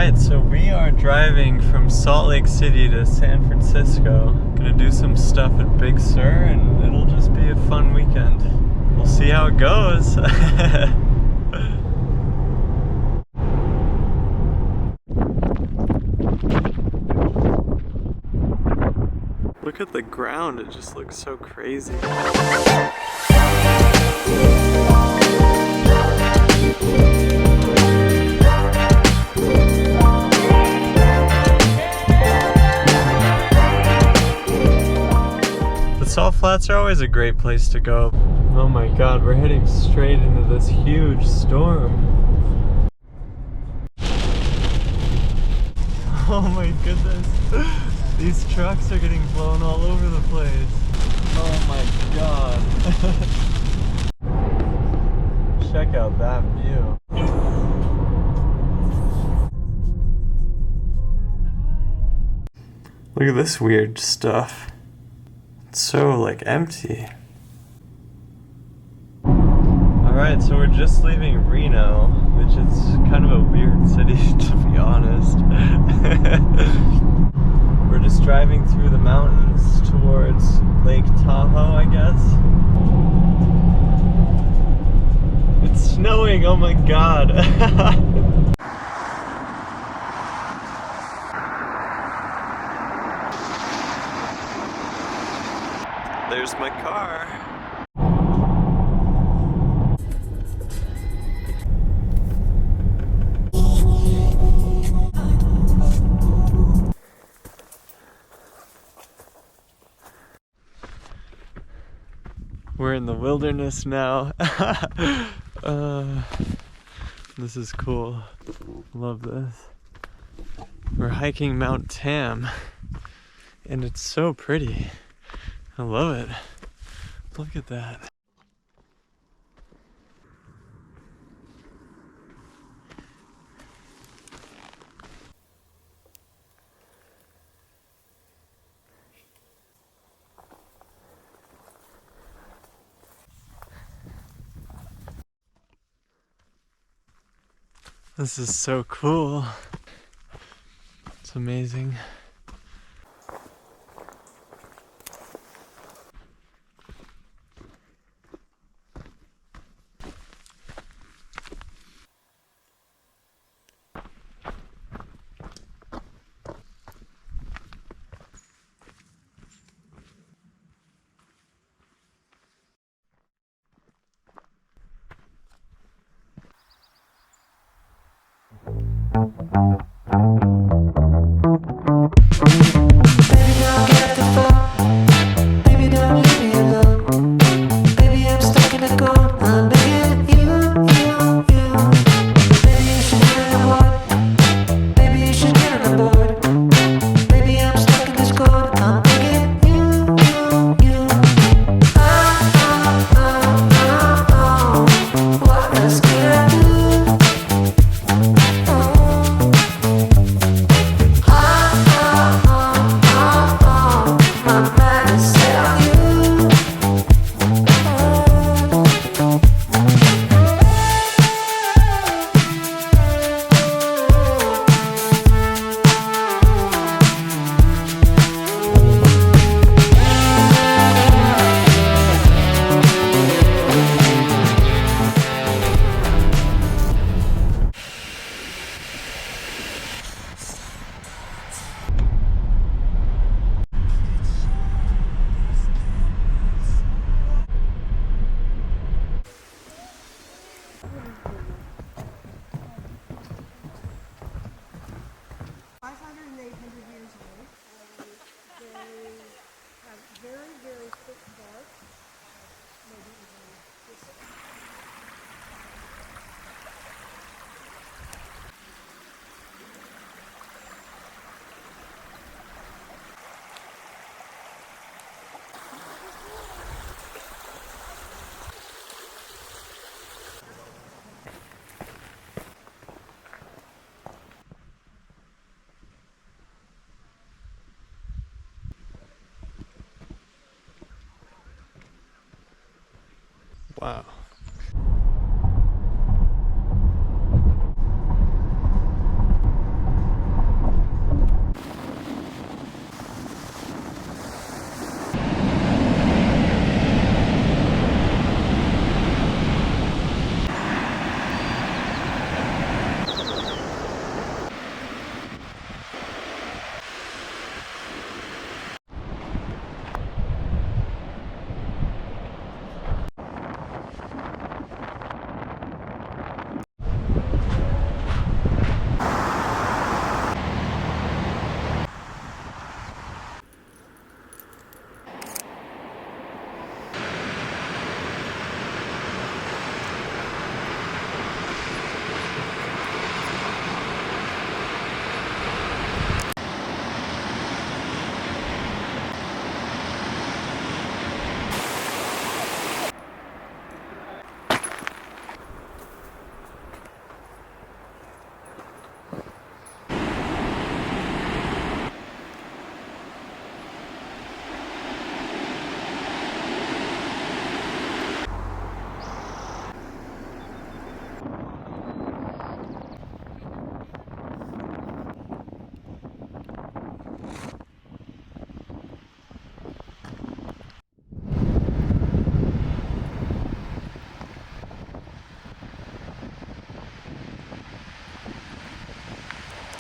Alright, so we are driving from Salt Lake City to San Francisco. Gonna do some stuff at Big Sur and it'll just be a fun weekend. We'll see how it goes. Look at the ground, it just looks so crazy. The salt flats are always a great place to go. Oh my god, we're heading straight into this huge storm. Oh my goodness. These trucks are getting blown all over the place. Oh my god. Check out that view. Look at this weird stuff. It's so like empty. Alright, so we're just leaving Reno, which is kind of a weird city to be honest. We're just driving through the mountains towards Lake Tahoe, I guess. It's snowing, oh my god. There's my car. We're in the wilderness now. This is cool. Love this. We're hiking Mount Tam, and it's so pretty. I love it. Look at that. This is so cool. It's amazing. Wow.